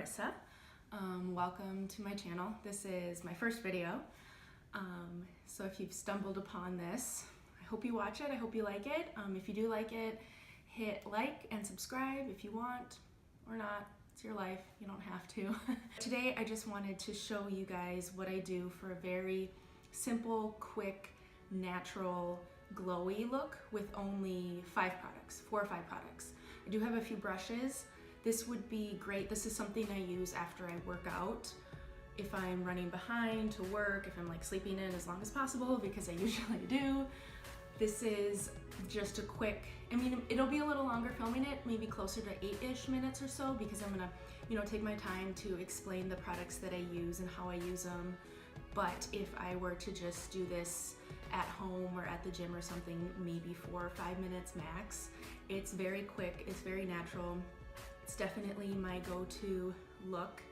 Marissa. Welcome to my channel. This is my first video. So if you've stumbled upon this, I hope you watch it. I hope you like it. If you do like it, hit like and subscribe if you want, or not. It's your life. You don't have to. Today I just wanted to show you guys what I do for a very simple, quick, natural, glowy look with only 4 or 5 products. I do have a few brushes. This would be great. This is something I use after I work out. If I'm running behind to work, if I'm like sleeping in as long as possible, because I usually do. This is just a quick, I mean, it'll be a little longer filming it, maybe closer to 8-ish minutes or so, because I'm gonna, take my time to explain the products that I use and how I use them. But if I were to just do this at home or at the gym or something, maybe 4 or 5 minutes max. It's very quick, it's very natural. It's definitely my go-to look,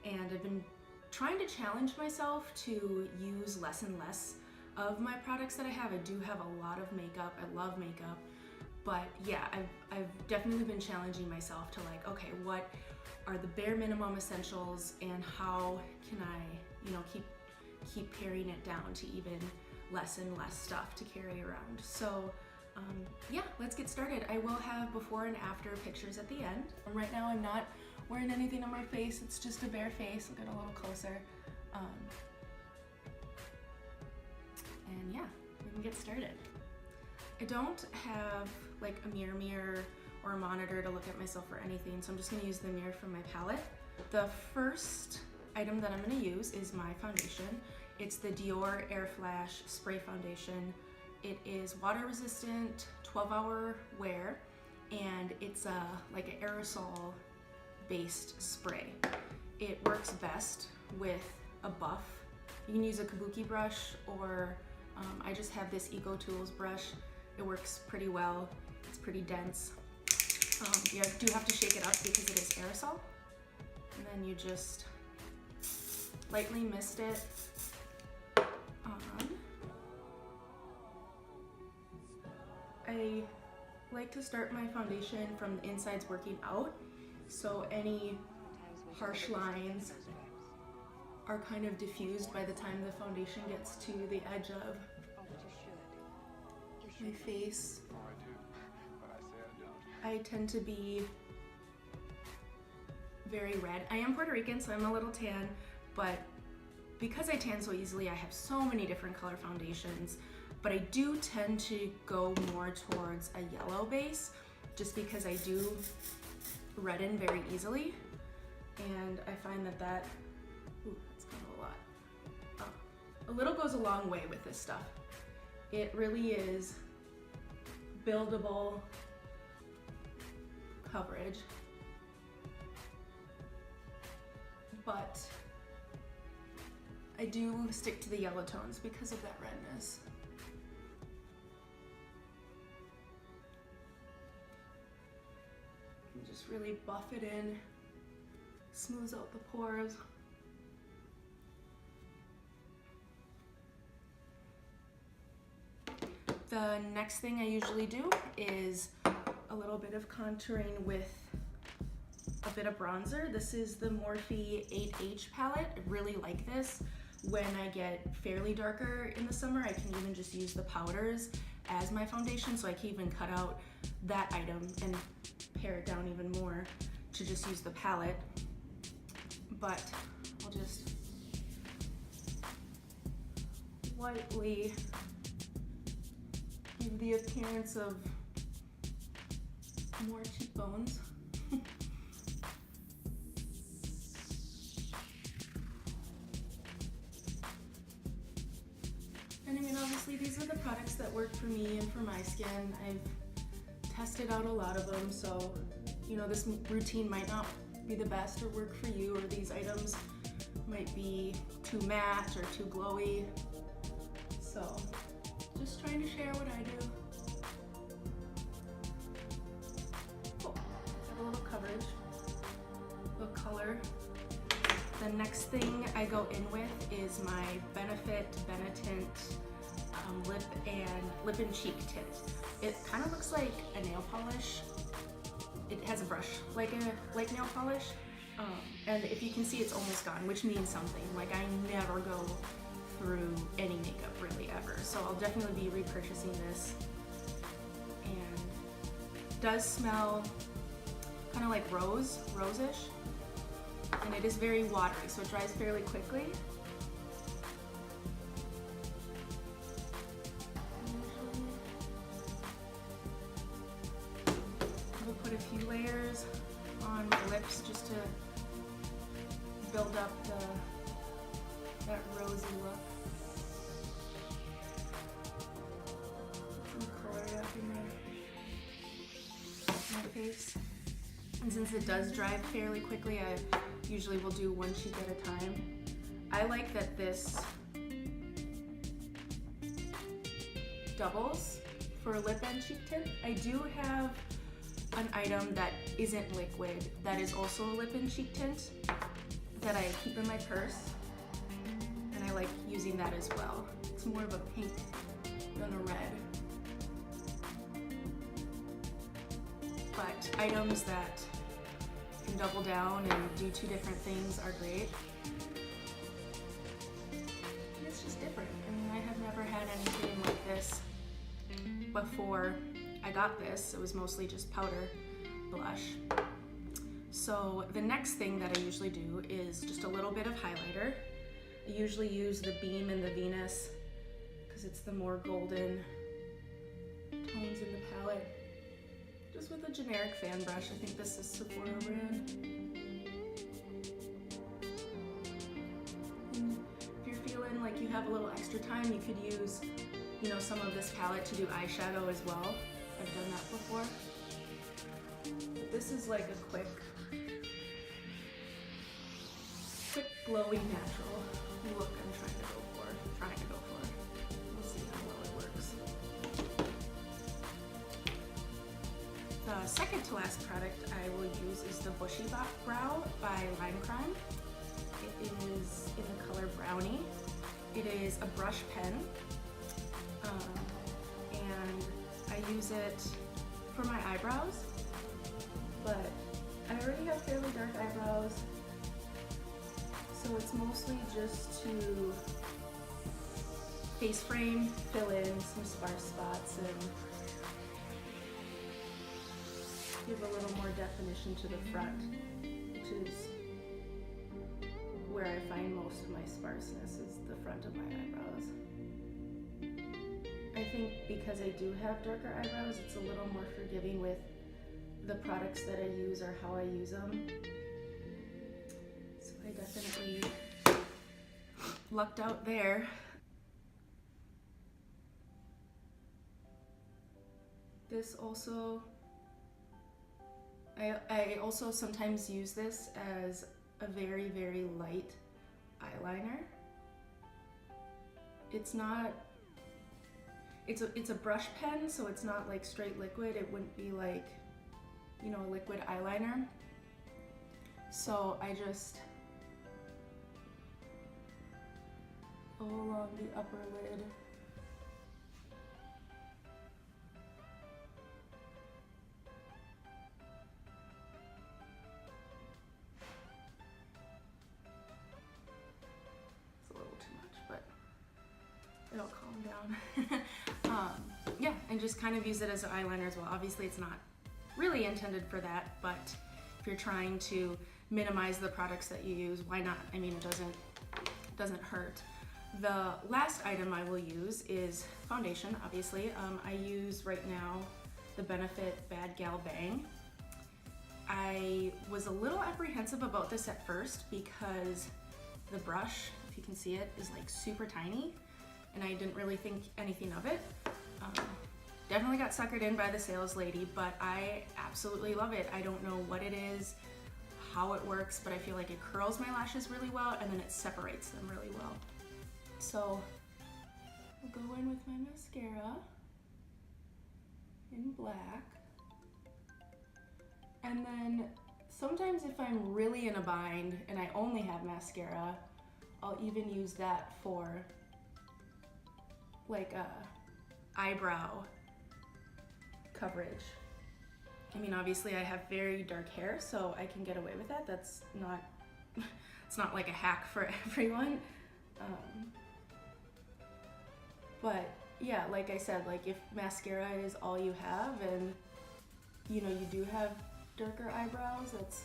and I've been trying to challenge myself to use less and less of my products that I have. I do have a lot of makeup, I love makeup, but yeah, I've definitely been challenging myself to like, okay, what are the bare minimum essentials and how can I, keep paring it down to even less and less stuff to carry around. So yeah, let's get started. I will have before and after pictures at the end. Right now I'm not wearing anything on my face, it's just a bare face. I'll get a little closer. And yeah, we can get started. I don't have like a mirror or a monitor to look at myself or anything, so I'm just gonna use the mirror from my palette. The first item that I'm gonna use is my foundation. It's the Dior Airflash Spray Foundation. It is water resistant, 12-hour wear, and it's like an aerosol based spray. It works best with a buff. You can use a kabuki brush, or I just have this Ecotools brush. It works pretty well. It's pretty dense. You do have to shake it up because it is aerosol. And then you just lightly mist it on. I like to start my foundation from the insides working out, so any harsh lines are kind of diffused by the time the foundation gets to the edge of my face. I tend to be very red. I am Puerto Rican, so I'm a little tan, but because I tan so easily, I have so many different color foundations, but I do tend to go more towards a yellow base just because I do redden very easily, and I find that ooh, that's kind of a lot. A little goes a long way with this stuff. It really is buildable coverage, but I do stick to the yellow tones because of that redness. And just really buff it in, smooths out the pores. The next thing I usually do is a little bit of contouring with a bit of bronzer. This is the Morphe 8H palette. I really like this. When I get fairly darker in the summer, I can even just use the powders as my foundation, so I can even cut out that item and pare it down even more to just use the palette. But I'll just lightly give the appearance of more cheekbones. And I mean, obviously these are the products that work for me and for my skin. I've tested out a lot of them, so this routine might not be the best or work for you, or these items might be too matte or too glowy. So just trying to share what I do. Cool. Got a little coverage, a little color. The next thing I go in with is my Benetint lip and cheek tint. It kind of looks like a nail polish. It has a brush like nail polish, And if you can see, it's almost gone, which means something. Like, I never go through any makeup really ever. So I'll definitely be repurchasing this. And it does smell kind of like rose-ish. And it is very watery, so it dries fairly quickly. We'll put a few layers on my lips just to build up that rosy look. Some color up in my face. And since it does dry fairly quickly, I usually will do one cheek at a time. I like that this doubles for lip and cheek tint. I do have an item that isn't liquid that is also a lip and cheek tint that I keep in my purse, and I like using that as well. It's more of a pink than a red. But items that can double down and do two different things are great. It's just different. I mean, I have never had anything like this before I got this. It was mostly just powder blush. So the next thing that I usually do is just a little bit of highlighter. I usually use the Beam and the Venus because it's the more golden tones in the palette. Just with a generic fan brush. I think this is Sephora brand. And if you're feeling like you have a little extra time, you could use, you know, some of this palette to do eyeshadow as well. I've done that before. But this is like a quick glowy natural look I'm trying to go for. We'll see how well it works. The second to last product I will use is the Bushy Brow by Limecrime. It is in the color Brownie. It is a brush pen, and I use it for my eyebrows, but I already have fairly dark eyebrows, so it's mostly just to face frame, fill in some sparse spots, and give a little more definition to the front, which is where I find most of my sparseness, is the front of my eyebrows. I think because I do have darker eyebrows, it's a little more forgiving with the products that I use or how I use them. So I definitely lucked out there. This also, I also sometimes use this as a very, very light eyeliner. It's not, it's a brush pen, so it's not like straight liquid. It wouldn't be like, you know, a liquid eyeliner. So I just go along the upper lid. It'll calm down. Yeah, and just kind of use it as an eyeliner as well. Obviously it's not really intended for that, but if you're trying to minimize the products that you use, why not? I mean, it doesn't hurt. The last item I will use is foundation, obviously. I use right now the Benefit BadGAL Bang. I was a little apprehensive about this at first because the brush, if you can see it, is like super tiny, and I didn't really think anything of it. Definitely got suckered in by the sales lady, but I absolutely love it. I don't know what it is, how it works, but I feel like it curls my lashes really well and then it separates them really well. So I'll go in with my mascara in black. And then sometimes if I'm really in a bind and I only have mascara, I'll even use that for like a eyebrow coverage. I mean, obviously I have very dark hair, so I can get away with that. That's not, it's not like a hack for everyone. But yeah, like I said, like if mascara is all you have and you know, you do have darker eyebrows, that's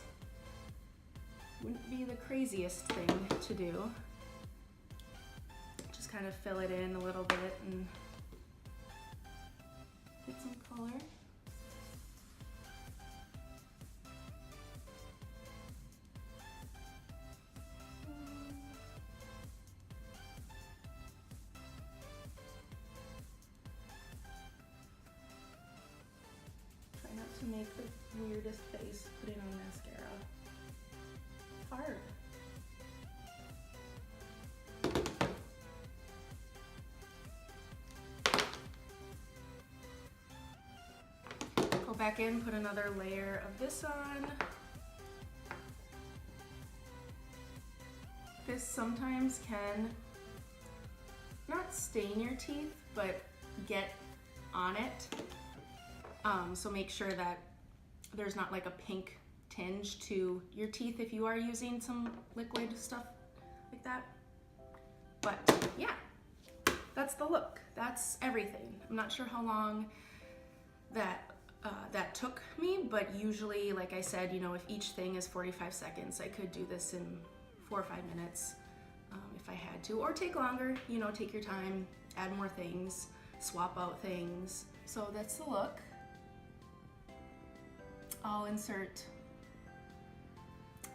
wouldn't be the craziest thing to do. Just kind of fill it in a little bit and get some color. Try not to make the weirdest face putting on mascara. It's hard. Go back in, put another layer of this on. This sometimes can not stain your teeth, but get on it. So make sure that there's not like a pink tinge to your teeth if you are using some liquid stuff like that. But yeah, that's the look. That's everything. I'm not sure how long that took me, but usually, like I said, you know, if each thing is 45 seconds, I could do this in 4 or 5 minutes if I had to, or take longer, you know, take your time, add more things, swap out things. So that's the look. I'll insert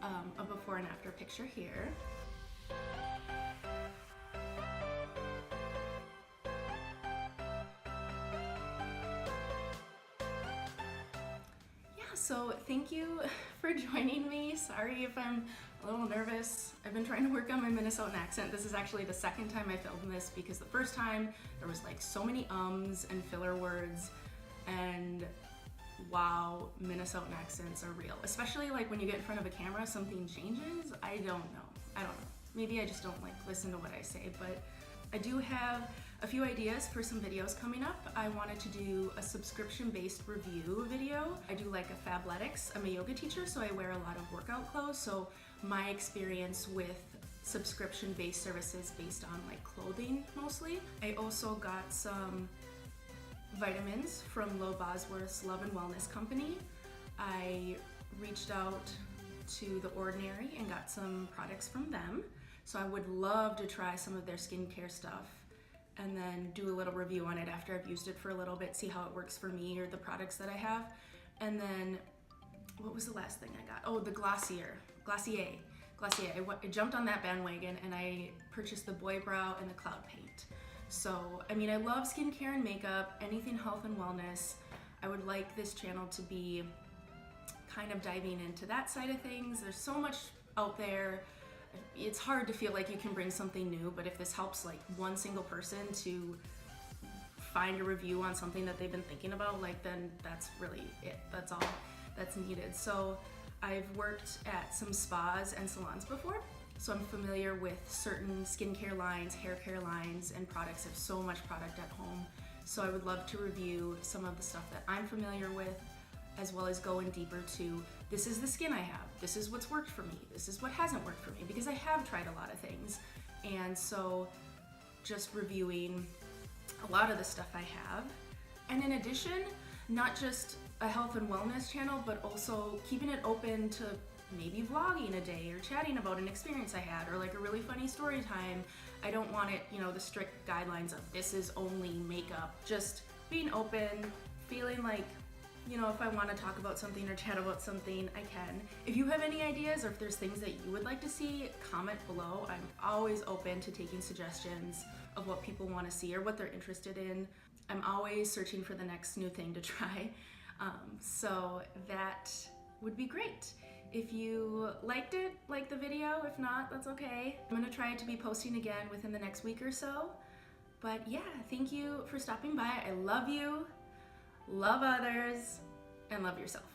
a before and after picture here. So thank you for joining me. Sorry if I'm a little nervous. I've been trying to work on my Minnesotan accent. This is actually the second time I filmed this because the first time there was like so many ums and filler words, and wow, Minnesotan accents are real. Especially like when you get in front of a camera, something changes. I don't know. Maybe I just don't like listen to what I say, but I do have a few ideas for some videos coming up. I wanted to do a subscription-based review video. I do like a Fabletics. I'm a yoga teacher, so I wear a lot of workout clothes. So my experience with subscription-based services based on like clothing mostly. I also got some vitamins from Lo Bosworth's Love and Wellness Company. I reached out to The Ordinary and got some products from them. So I would love to try some of their skincare stuff and then do a little review on it after I've used it for a little bit, see how it works for me or the products that I have. And then, what was the last thing I got? Oh, the Glossier. I jumped on that bandwagon and I purchased the Boy Brow and the Cloud Paint. So, I mean, I love skincare and makeup, anything health and wellness. I would like this channel to be kind of diving into that side of things. There's so much out there. It's hard to feel like you can bring something new, but if this helps like one single person to find a review on something that they've been thinking about, like, then that's really it. That's all that's needed. So I've worked at some spas and salons before, so I'm familiar with certain skincare lines, hair care lines, and products. I have so much product at home. So I would love to review some of the stuff that I'm familiar with, as well as go in deeper to, this is the skin I have, this is what's worked for me, this is what hasn't worked for me, because I have tried a lot of things. And so just reviewing a lot of the stuff I have. And in addition, not just a health and wellness channel, but also keeping it open to maybe vlogging a day or chatting about an experience I had, or like a really funny story time. I don't want it, you know, the strict guidelines of this is only makeup. Just being open, feeling like, you know, if I want to talk about something or chat about something, I can. If you have any ideas or if there's things that you would like to see, comment below. I'm always open to taking suggestions of what people want to see or what they're interested in. I'm always searching for the next new thing to try. So that would be great. If you liked it, like the video. If not, that's okay. I'm gonna try to be posting again within the next week or so. But yeah, thank you for stopping by. I love you. Love others, and love yourself.